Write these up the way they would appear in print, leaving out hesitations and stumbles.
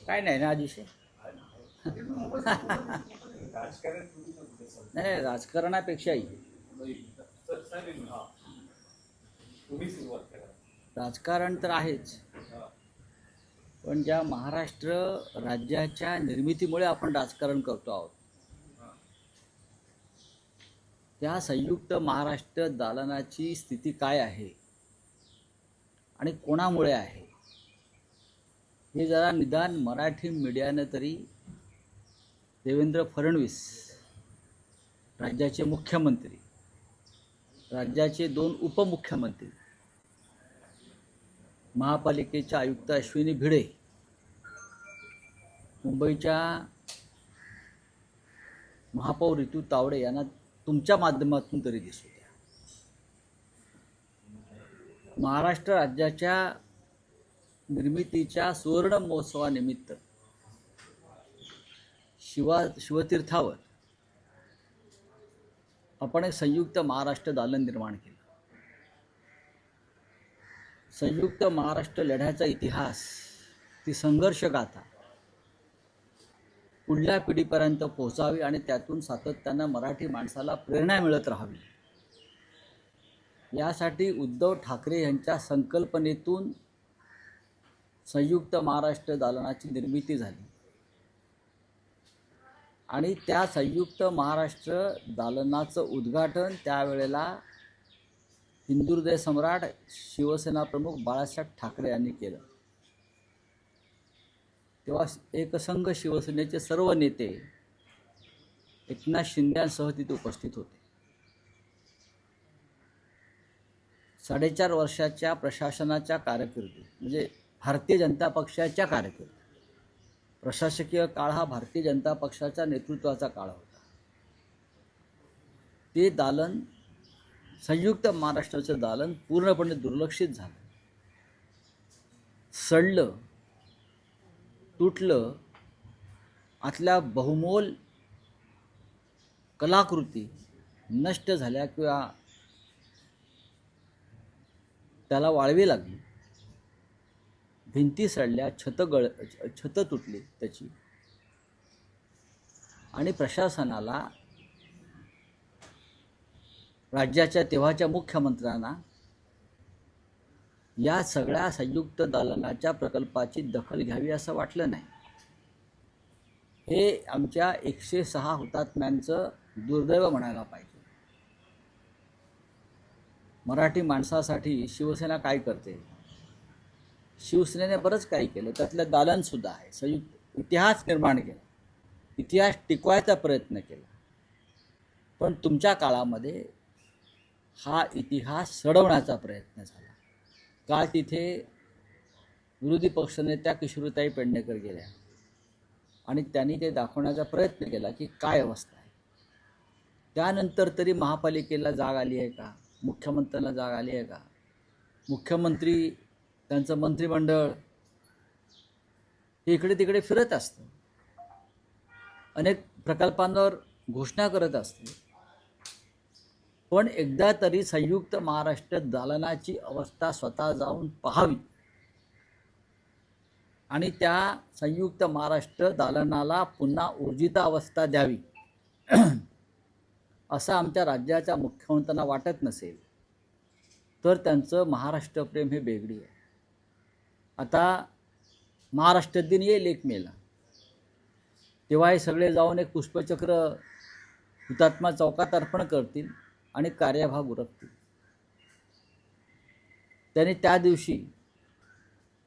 काय नाही ना विषय. नाही, राजकारणापेक्षाही राजकारण तर आहेच, पण ज्या महाराष्ट्र राज्याच्या निर्मितीमुळे आपण राजकारण करतो आहोत, त्या संयुक्त महाराष्ट्र दालनाची स्थिती काय आहे आणि कोणामुळे आहे, हे जरा निदान मराठी मीडियानं तरी देवेंद्र फडणवीस, राज्याचे मुख्यमंत्री, राज्याचे 2 उपमुख्यमंत्री, महापालिकेच्या आयुक्त अश्विनी भिडे, मुंबईच्या महापौर ऋतू तावडे यांना तुमच्या माध्यमातून तरी दिसू द्या. महाराष्ट्र राज्याच्या निर्मितीच्या सुवर्ण महोत्सवानिमित्त शिवतीर्थावर आपण एक संयुक्त महाराष्ट्र दालन निर्माण केलं. संयुक्त महाराष्ट्र लढ्याचा इतिहास, ती संघर्ष गाथा पुढल्या पिढीपर्यंत पोहोचावी आणि त्यातून सातत्यानं मराठी माणसाला प्रेरणा मिळत राहावी, यासाठी उद्धव ठाकरे यांच्या संकल्पनेतून संयुक्त महाराष्ट्र दालनाची निर्मिती झाली. आणि त्या संयुक्त महाराष्ट्र दालनाचं उद्घाटन त्यावेळेला हिंदुहृदय सम्राट शिवसेना प्रमुख बाळासाहेब ठाकरे यांनी केलं. तेव्हा एकसंघ शिवसेनेचे सर्व नेते एकनाथ शिंदेसह तिथे उपस्थित होते. 4.5 वर्षाच्या प्रशासनाच्या कारकिर्दीत, म्हणजे भारतीय जनता पक्षाच्या कारकिर्दीत, प्रशासकीय काळ हा भारतीय जनता पक्षाच्या नेतृत्वाचा काळ होता. ते दालन, संयुक्त महाराष्ट्राचं दालन पूर्णपणे दुर्लक्षित झालं, सडलं, तुटलं. आतल्या बहुमोल कलाकृती नष्ट झाल्या किंवा त्याला वाळवी लागली, भिंती सडल्या, छत तुटली त्याची. आणि प्रशासनाला, राज्याच्या तेव्हाच्या मुख्यमंत्र्यांना या सगळ्या संयुक्त दालनाच्या प्रकल्पाची दखल घ्यावी असं वाटलं नाही. हे आमच्या 106 हुतात्म्यांचं दुर्दैव म्हणायला पाहिजे. मराठी माणसासाठी शिवसेना काय करते? शिवसेनेने बरंच काही केलं, त्यातलं दालनसुद्धा आहे. संयुक्त इतिहास निर्माण केला, इतिहास टिकवायचा प्रयत्न केला. पण तुमच्या काळामध्ये हा इतिहास सडवण्याचा प्रयत्न झाला. काल तिथे विरोधी पक्षनेत्या किशोरीताई पेडणेकर गेल्या आणि त्यांनी ते दाखवण्याचा प्रयत्न केला की काय अवस्था आहे. त्यानंतर तरी महापालिकेला जाग आली आहे का? मुख्यमंत्र्यांना जाग आली आहे का? मुख्यमंत्री, त्यांचं मंत्रिमंडळ हे इकडे तिकडे फिरत असतं, अनेक प्रकल्पांवर घोषणा करत असते, पण एकदा तरी संयुक्त महाराष्ट्र दालनाची अवस्था स्वतः जाऊन पाहावी आणि त्या संयुक्त महाराष्ट्र दालनाला पुन्हा ऊर्जिता अवस्था द्यावी असं आमच्या राज्याच्या मुख्यमंत्र्यांना वाटत नसेल तर त्यांचं महाराष्ट्रप्रेम हे बेगडी आहे. आता महाराष्ट्र दिन येईल 1 मेला, तेव्हा हे सगळे जाऊन एक पुष्पचक्र हुतात्मा चौकात अर्पण करतील आणि कार्यभाग उरकतील. त्यांनी त्या दिवशी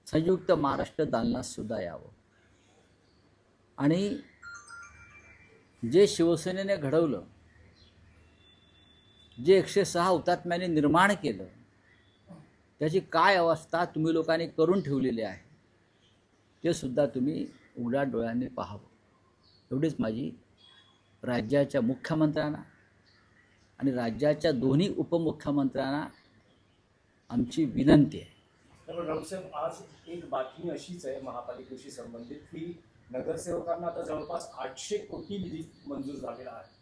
संयुक्त महाराष्ट्र दालनात सुद्धा यावं आणि जे शिवसेनेने घडवलं, जे 106 हुतात्म्यांनी निर्माण केलं, त्याची काय अवस्था तुम्ही लोकांनी करून ठेवलेली आहे ते सुद्धा तुम्ही उघड्या डोळ्यांनी पाहावं. एवढीच माझी राज्याच्या मुख्यमंत्र्यांना आणि राज्याच्या दोन्ही उपमुख्यमंत्र्यांना आमची विनंती आहे. राऊतसाहेब, आज एक बातमी अशीच आहे महापालिकेशी संबंधित की नगरसेवकांना आता जवळपास 800 कोटी निधी मंजूर झालेला आहे.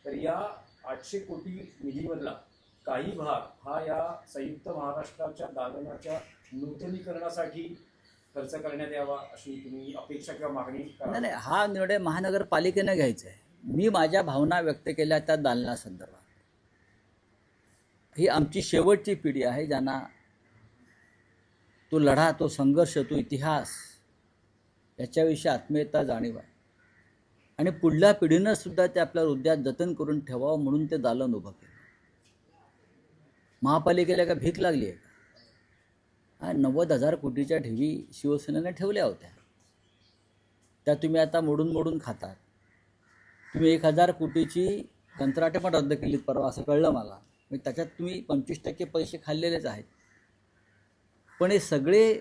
तर या 800 कोटी निधीमधला काही भाग हा या संयुक्त महाराष्ट्राच्या दालनाच्या नूतनीकरणासाठी खर्च करण्यात यावा अशी तुम्ही अपेक्षा किंवा मागणी करा? नाही नाही, हा निर्णय महानगरपालिकेनं घ्यायचा आहे. मी माझ्या भावना व्यक्त केल्या त्या दालनासंदर्भात. ही आमची शेवटची पिढी आहे ज्यांना तो लढा, तो संघर्ष, तो इतिहास याच्याविषयी आत्मीयता जाणीव आहे. आणि पुढल्या पिढीनं सुद्धा ते आपल्या हृदयात जतन करून ठेवावं म्हणून ते दालन उभं केलं. महापालिकेला का भीक लागली आहे का? 90,000 कोटीच्या ठेवी शिवसेनेने ठेवल्या होत्या, त्या तुम्ही आता मोडून मोडून खातात. तुम्ही 1,000 कोटीची कंत्राटे पण रद्द केलीत परवा, असं कळलं मला. म्हणजे त्याच्यात तुम्ही 25% पैसे खाल्लेलेच आहेत. पण हे सगळे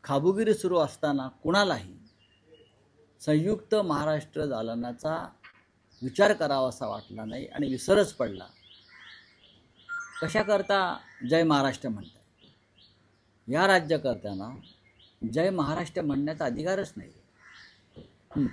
खाबुगिरी सुरू असताना कुणालाही संयुक्त महाराष्ट्र दालनाचा विचार करावासा वाटला नाही आणि विसरच पडला. कशाकरता जय महाराष्ट्र म्हणतात? या राज्यकर्त्यांना जय महाराष्ट्र म्हणण्याचा अधिकारच नाही.